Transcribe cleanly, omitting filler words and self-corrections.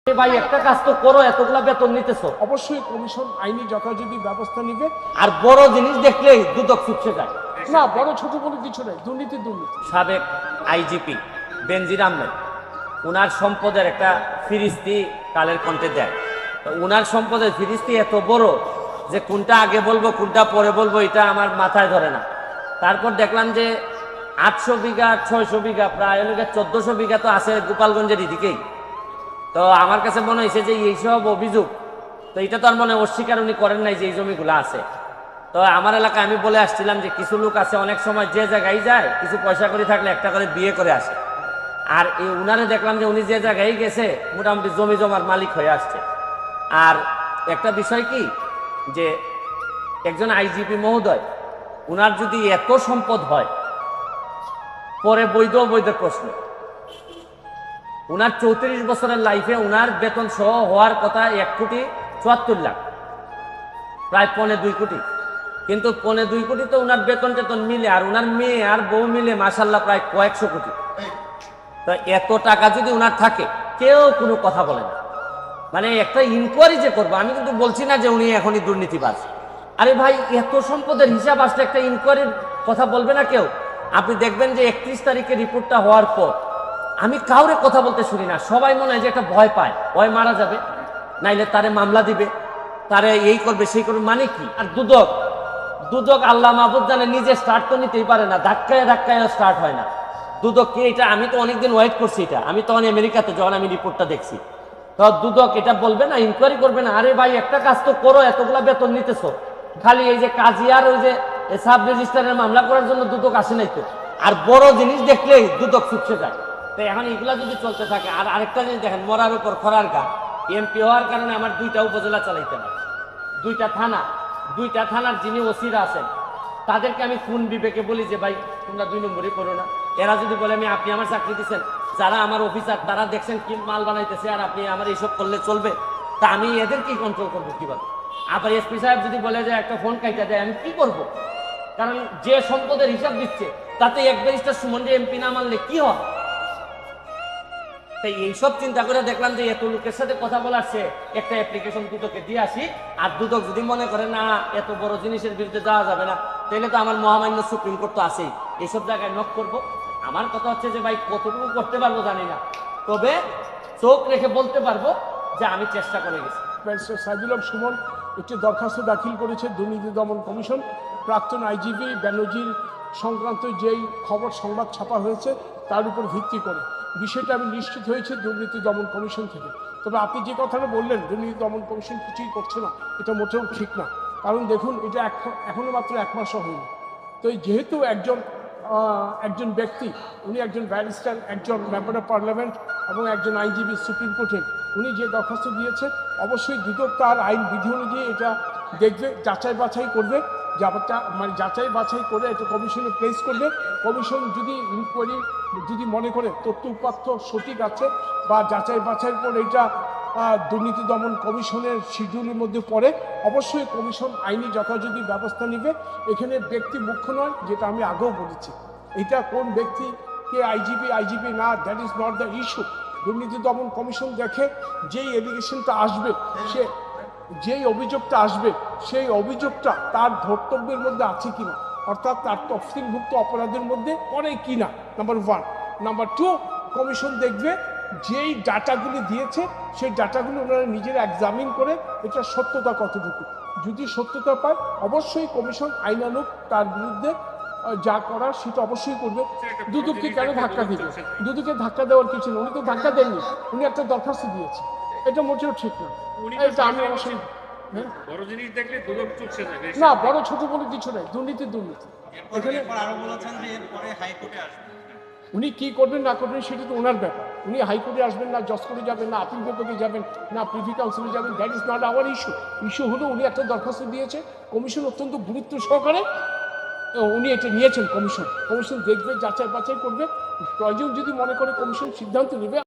ভাই একটা কাজ তো করো, এতগুলা বেতন নিতেছো, অবশ্যই কমিশন আইনি যথাযথ ব্যবস্থা নিবে। আর বড় জিনিস দেখলেই দুদক ছুটছে যায়। না, বড় ছোট বলে কিছু নাই, দুর্নীতি দুর্নীতি। সাবেক আইজিপি বেনজির আহমেদ উনার সম্পদের একটা ফিরিস্তি কালের কণ্ঠে দেয়। তো উনার সম্পদের ফিরিস্তি এত বড় যে কোনটা আগে বলবো কোনটা পরে বলবো এটা আমার মাথায় ধরে না। তারপর দেখলাম যে 800 বিঘা 600 বিঘা প্রায় 1400 বিঘা তো আছে গোপালগঞ্জের এদিকেই। তো আমার কাছে মনে হয়েছে যে এইসব অভিযোগ তো এটা তো আর মনে অস্বীকার উনি করেন নাই যে এই জমিগুলো আছে। তো আমার এলাকায় আমি বলে আসছিলাম যে কিছু লোক আছে অনেক সময় যে জায়গায় যায় কিছু পয়সা করে থাকলে একটা করে বিয়ে করে আসে, আর এই উনারে দেখলাম যে উনি যে জায়গায় গেছে মোটামুটি জমি জমার মালিক হয়ে আসছে। আর একটা বিষয় কি যে একজন আইজিপি মহোদয় উনার যদি এত সম্পদ হয় পরে বৈধ অবৈধ প্রশ্ন, উনার 34 বছরের লাইফে উনার বেতন সহ হওয়ার কথা 1,74,00,000, প্রায় 1.25 কোটি। কিন্তু 1.25 কোটি তো উনার বেতন টেতন মিলে আর উনার মেয়ে আর বউ মিলে মাশাল্লাহ প্রায় কয়েকশো কোটি। তো এত টাকা যদি উনার থাকে কেউ কোনো কথা বলে না, মানে একটা ইনকোয়ারি যে করবো, আমি কিন্তু বলছি না যে উনি এখনই দুর্নীতিবাজ। আরে ভাই এত সম্পদের হিসাব আসলে একটা ইনকোয়ারির কথা বলবে না কেউ? আপনি দেখবেন যে 31 তারিখে রিপোর্টটা হওয়ার পর আমি কাউরে কথা বলতে শুনি না, সবাই মনে হয় যে একটা ভয় পায়, ভয় মারা যাবে, নাইলে তারে মামলা দিবে, তারে এই করবে সেই করবে, মানে কি? আর দুদক দুদক আল্লাহ মাহবুব জানে নিজে স্টার্ট তো নিতেই পারে না, ধাক্কায় ধাক্কায় স্টার্ট হয় না। দুদক কি এটা? আমি তো অনেকদিন ওয়েট করছি, এটা আমি তখন আমেরিকাতে যখন আমি রিপোর্টটা দেখছি। তো দুদক এটা বলবে না, ইনকোয়ারি করবে না? আরে ভাই একটা কাজ তো করো, এতগুলা বেতন নিতেছো, খালি এই যে কাজী আর ওই যে সাব রেজিস্ট্রারের মামলা করার জন্য দুদক আসে নাই তো, আর বড় জিনিস দেখলেই দুদক ছুটছে যায়। তো এখন এগুলা যদি চলতে থাকে, আর আরেকটা জিনিস দেখেন, মরার উপর খরার গা, এমপি হওয়ার কারণে আমার 2টা উপজেলা চালাইতে হয়, 2টা থানা, 2টা থানার যিনি ওসিরা আছেন তাদেরকে আমি কোন বিবেকে বলি যে ভাই তোমরা 2 নম্বরই করো না? এরা যদি বলে আপনি আমার চাকরি দিচ্ছেন, যারা আমার অফিসার তারা দেখছেন কি মাল বানাইতেছে আর আপনি আমার এইসব করলে চলবে, তা আমি এদেরকে কন্ট্রোল করবো কিভাবে? আবার এসপি সাহেব যদি বলে যে একটা ফোন কাইটা দেয়, আমি কি করব? কারণ যে সম্পদের হিসাব দিচ্ছে তাতে এক ব্যারিস্টার সুমন এমপি না মানলে কি হয়? তাই এইসব চিন্তা করে দেখলাম যে এত লোকের সাথে কথা বলার সে একটা অ্যাপ্লিকেশন দুদকে দিয়ে আসি। আর দুদক যদি মনে করে না এত বড় জিনিসের বিরুদ্ধে যাওয়া যাবে না, তাহলে তো আমার মহামান্য সুপ্রিম কোর্ট তো আছেই, এইসব জায়গায় নক করব। আমার কথা হচ্ছে যে ভাই কতটুকু করতে পারবো জানি না, তবে চোখ রেখে বলতে পারবো যে আমি চেষ্টা করে গেছি। ব্যারিস্টার সাইদুল হক সুমন একটি দরখাস্ত দাখিল করেছে দুর্নীতি দমন কমিশন। প্রাক্তন আইজিপি ব্যানার্জির সংক্রান্ত যেই খবর সংবাদ ছাপা হয়েছে তার উপর ভিত্তি করে বিষয়টা আমি নিশ্চিত হয়েছে দুর্নীতি দমন কমিশন থেকে। তবে আপনি যে কথাটা বললেন দুর্নীতি দমন কমিশন কিছুই করছে না, এটা মোটেও ঠিক না। কারণ দেখুন, এটা এখনো মাত্র 1 মাসও হয়নি। তো যেহেতু একজন ব্যক্তি, উনি একজন ব্যারিস্টার, একজন মেম্বার অফ পার্লামেন্ট এবং একজন আইনজীবী সুপ্রিম কোর্টের, উনি যে দরখাস্ত দিয়েছে অবশ্যই দুদক তার আইন বিধি অনুযায়ী এটা দেখবে, যাচাই বাছাই করবে, মানে যাচাই বাছাই করে এটা কমিশনে প্লেস করবে। কমিশন যদি ইনকোয়ারি যদি মনে করে তথ্য উপাত্ত সঠিক আছে বা যাচাই বাছাইয়ের পর এটা দুর্নীতি দমন কমিশনের শিডিউলের মধ্যে পড়ে, অবশ্যই কমিশন আইনি যথাযথ ব্যবস্থা নেবে। এখানে ব্যক্তি মুখ্য নয়, যেটা আমি আগেও বলেছি। এটা কোন ব্যক্তিকে আইজিপি না, that is not the issue. দুর্নীতি দমন কমিশন দেখে যেই এলিগেশনটা আসবে, যেই অভিযোগটা আসবে সেই অভিযোগটা তার ধর্তব্যের মধ্যে আছে কিনা, অর্থাৎ তার তফসিলভুক্ত অপরাধের মধ্যে পড়ে কিনা, নাম্বার 1। নাম্বার 2, কমিশন দেখবে যেই ডাটাগুলি দিয়েছে সেই ডাটাগুলো ওনারা নিজেরা এক্সামিন করে এটা সত্যতা কতটুকু। যদি সত্যতা পায় অবশ্যই কমিশন আইনানুগ তার বিরুদ্ধে যা করার সেটা অবশ্যই করবে। দুদককে কেন ধাক্কা দিবে? দুদকে ধাক্কা দেওয়ার কিছু নেই, উনি তো ধাক্কা দেননি, উনি একটা দরখাস্ত দিয়েছে, এটা মোটেও ঠিক না। এটা আমি অবশ্যই বড় জিনিস দেখলে দুদক চুপসে যাবে না, বড় ছোট বলে কিছু নাই, দুর্নীতি দুর্নীতি। এখানে আরো বলেছেন যে এরপরে হাইকোর্টে আসবে, উনি কি করবেন না করবেন সেটা তো ওনার ব্যাপার। উনি হাইকোর্টে আসবেন না, জজ কোর্টে যাবেন না, আপিল বিভাগে যাবেন না, প্রিভি কাউন্সিলে যাবেন, that is not our issue. Issue হলো উনি একটা দরখাস্ত দিয়েছে, কমিশন অত্যন্ত গুরুত্ব সহকারে উনি এটা নিয়েছেন। কমিশন দেখবে, যাচাই বাছাই করবে, প্রয়োজন যদি মনে করে কমিশন সিদ্ধান্ত নেবে।